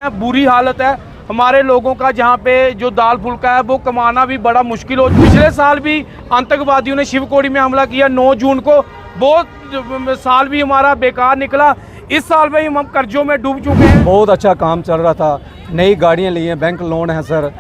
बुरी हालत है हमारे लोगों का, जहाँ पे जो दाल फुल्का है वो कमाना भी बड़ा मुश्किल हो। पिछले साल भी आतंकवादियों ने शिवकोड़ी में हमला किया 9 जून को, वो साल भी हमारा बेकार निकला। इस साल में हम कर्जों में डूब चुके हैं। बहुत अच्छा काम चल रहा था, नई गाड़ियाँ ली हैं, बैंक लोन है सर,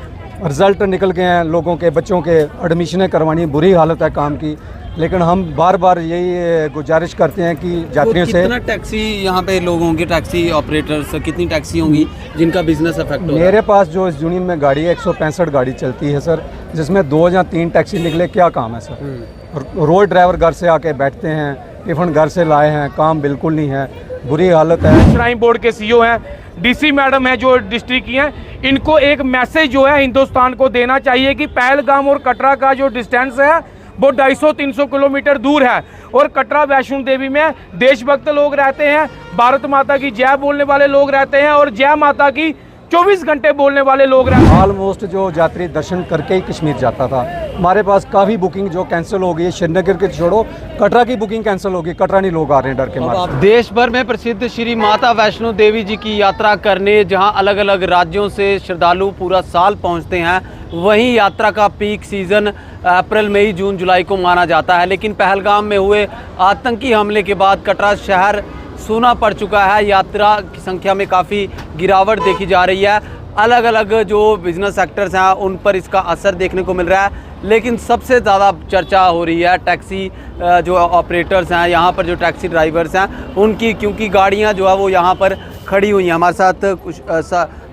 रिजल्ट निकल गए हैं, लोगों के बच्चों के एडमिशनें करवानी, बुरी हालत है काम की। लेकिन हम बार बार यही गुजारिश करते हैं कि यात्रियों से कितना टैक्सी यहाँ पे लोग होंगे, टैक्सी ऑपरेटर्स कितनी टैक्सी होंगी जिनका बिजनेस अफेक्ट हो रहा है? मेरे पास जो इस यूनियन में गाड़ी है 165 गाड़ी चलती है सर, जिसमें 2 या 3 टैक्सी निकले, क्या काम है सर। रोज ड्राइवर घर से आके बैठते हैं, टिफिन घर से लाए हैं, काम बिल्कुल नहीं है, बुरी हालत है। श्राइन बोर्ड के सीईओ हैं, डीसी मैडम है जो डिस्ट्रिक्ट की हैं, इनको एक मैसेज जो है हिंदुस्तान को देना चाहिए कि पहलगाम और कटरा का जो डिस्टेंस है वो 250-300 किलोमीटर दूर है और कटरा वैष्णो देवी में देशभक्त लोग रहते हैं, भारत माता की जय बोलने वाले लोग रहते हैं और जय माता की 24 घंटे बोलने वाले लोग रहते हैं। ऑलमोस्ट जो यात्री दर्शन करके ही कश्मीर जाता था, हमारे पास काफ़ी बुकिंग जो कैंसिल हो गई है। श्रीनगर के छोड़ो, कटरा की बुकिंग कैंसिल होगी, कटरा नहीं लोग आ रहे हैं डर के मारे। देश भर में प्रसिद्ध श्री माता वैष्णो देवी जी की यात्रा करने जहां अलग अलग राज्यों से श्रद्धालु पूरा साल पहुंचते हैं, वहीं यात्रा का पीक सीजन अप्रैल, मई, जून, जुलाई को माना जाता है। लेकिन पहलगाम में हुए आतंकी हमले के बाद कटरा शहर सूना पड़ चुका है, यात्रा की संख्या में काफ़ी गिरावट देखी जा रही है। अलग अलग जो बिजनेस सेक्टर्स हैं उन पर इसका असर देखने को मिल रहा है, लेकिन सबसे ज़्यादा चर्चा हो रही है टैक्सी जो ऑपरेटर्स हैं, यहाँ पर जो टैक्सी ड्राइवर्स हैं उनकी, क्योंकि गाड़ियाँ जो है वो यहाँ पर खड़ी हुई हैं। हमारे साथ कुछ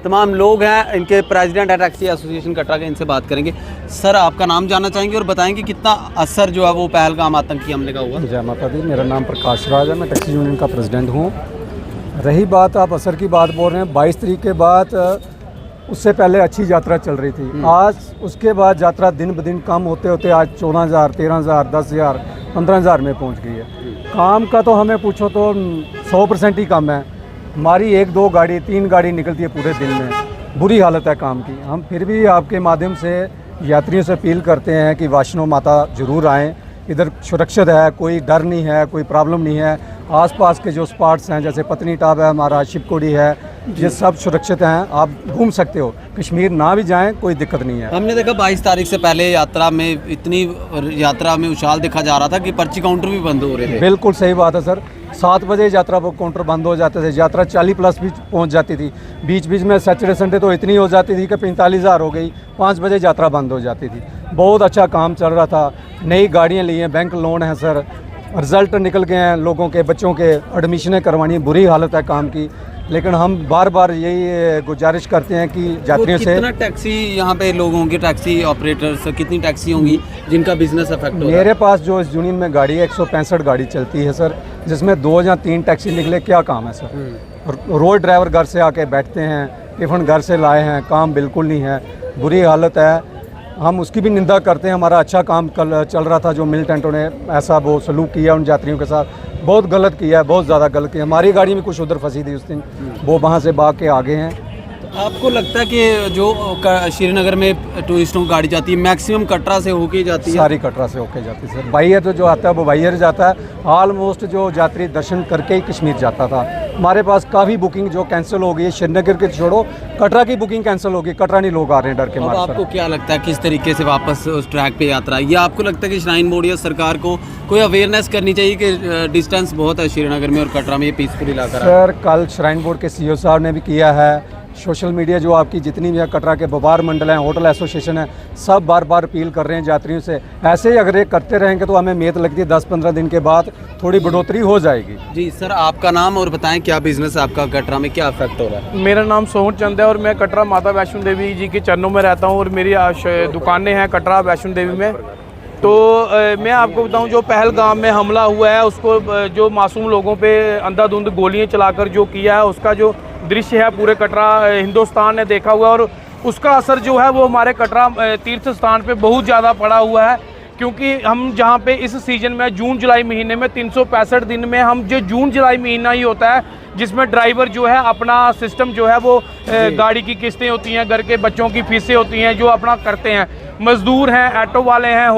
तमाम लोग हैं, इनके प्रेसिडेंट है टैक्सी एसोसिएशन कटरा के, इनसे बात करेंगे। सर, आपका नाम जानना चाहेंगे और बताएंगे कितना असर जो है वो पहलगाम आतंकी हमले का हुआ? जय माता दी, मेरा नाम प्रकाश राज है, मैं टैक्सी यूनियन का प्रेसिडेंट हूँ। रही बात, आप असर की बात बोल रहे हैं, 22 तारीख के बाद उससे पहले अच्छी यात्रा चल रही थी। आज उसके बाद यात्रा दिन ब दिन कम होते होते आज 14,000, 13,000, 10,000, 15,000 में पहुँच गई है। काम का तो हमें पूछो तो 100% ही कम है। हमारी 1-2 गाड़ी 3 गाड़ी निकलती है पूरे दिन में, बुरी हालत है काम की। हम फिर भी आपके माध्यम से यात्रियों से अपील करते हैं कि वैष्णो माता ज़रूर आएँ, इधर सुरक्षित है, कोई डर नहीं है, कोई प्रॉब्लम नहीं है। आसपास के जो स्पॉट्स हैं जैसे पत्नी टॉप है, हमारा शिवकोड़ी है, ये सब सुरक्षित हैं, आप घूम सकते हो। कश्मीर ना भी जाएं कोई दिक्कत नहीं है। हमने देखा 22 तारीख से पहले यात्रा में इतनी यात्रा में उछाल देखा जा रहा था कि पर्ची काउंटर भी बंद हो रहे थे। बिल्कुल सही बात है सर, 7 बजे यात्रा बुक काउंटर बंद हो जाते थे, यात्रा 40+ भी पहुंच जाती थी। बीच बीच में सैटरडे संडे तो इतनी हो जाती थी कि 45,000 हो गई, 5 बजे यात्रा बंद हो जाती थी। बहुत अच्छा काम चल रहा था, नई गाड़ियाँ ली हैं, बैंक लोन है सर, रिजल्ट निकल गए हैं, लोगों के बच्चों के एडमिशनें करवानी, बुरी हालत है काम की। लेकिन हम बार बार यही गुजारिश करते हैं कि यात्रियों से कितना टैक्सी यहाँ पे लोग होंगे, टैक्सी ऑपरेटर्स कितनी टैक्सी होंगी जिनका बिजनेस अफेक्ट हो रहा है? मेरे पास जो इस यूनियन में गाड़ी है 165 गाड़ी चलती है सर, जिसमें 2 या 3 टैक्सी निकले, क्या काम है सर। रोज ड्राइवर घर से आके बैठते हैं, टिफिन घर से लाए हैं, काम बिल्कुल नहीं है, बुरी हालत है। हम उसकी भी निंदा करते हैं। हमारा अच्छा काम कल चल रहा था, जो मिल टेंटों ने ऐसा वो सलूक किया उन यात्रियों के साथ, बहुत गलत किया है, बहुत ज़्यादा गलत किया। हमारी गाड़ी में कुछ उधर फंसी थी उस दिन, वो वहाँ से भाग के आगे हैं। आपको लगता है कि जो श्रीनगर में टूरिस्टों की गाड़ी जाती है मैक्सिमम कटरा से होके जाती है? सारी कटरा से होके जाती है सर। बाहर तो जो आता है वो बाहर जाता है। ऑलमोस्ट जो यात्री दर्शन करके ही कश्मीर जाता था। हमारे पास काफ़ी बुकिंग जो कैंसिल हो गई है। श्रीनगर के छोड़ो, कटरा की बुकिंग कैंसिल होगी, कटरा नहीं लोग आ रहे हैं डर के मारे। आपको क्या लगता है किस तरीके से वापस उस ट्रैक पे यात्रा, या आपको लगता है कि श्राइन बोर्ड या सरकार को कोई अवेयरनेस करनी चाहिए कि डिस्टेंस बहुत है श्रीनगर में और कटरा में, ये पीसफुल इलाका है? सर, कल श्राइन बोर्ड के सीईओ साहब ने भी किया है। सोशल मीडिया जो आपकी जितनी भी है, कटरा के व्यापार मंडल हैं, होटल एसोसिएशन है, सब बार बार अपील कर रहे हैं यात्रियों से। ऐसे ही अगर ये करते रहेंगे तो हमें उम्मीद लगती है 10-15 दिन के बाद थोड़ी बढ़ोतरी हो जाएगी। जी सर, आपका नाम और बताएं क्या बिजनेस है आपका, कटरा में क्या इफेक्ट हो रहा है? मेरा नाम सोहन चंद है और मैं कटरा माता वैष्णो देवी जी के चरणों में रहता हूँ और मेरी दुकानें हैं कटरा वैष्णो देवी में। तो मैं आपको बताऊं, जो पहलगाम में हमला हुआ है उसको जो मासूम लोगों पे अंधाधुंध गोलियां चलाकर जो किया है, उसका जो दृश्य है पूरे कटरा हिंदुस्तान ने देखा हुआ है और उसका असर जो है वो हमारे कटरा तीर्थ स्थान पे बहुत ज़्यादा पड़ा हुआ है। क्योंकि हम जहाँ पे इस सीज़न में जून जुलाई महीने में 365 दिन में हम जो जून जुलाई महीना ही होता है जिसमें ड्राइवर जो है अपना सिस्टम जो है वो गाड़ी की किस्तें होती हैं, घर के बच्चों की फीसें होती हैं, जो अपना करते हैं। मजदूर हैं, ऑटो वाले हैं,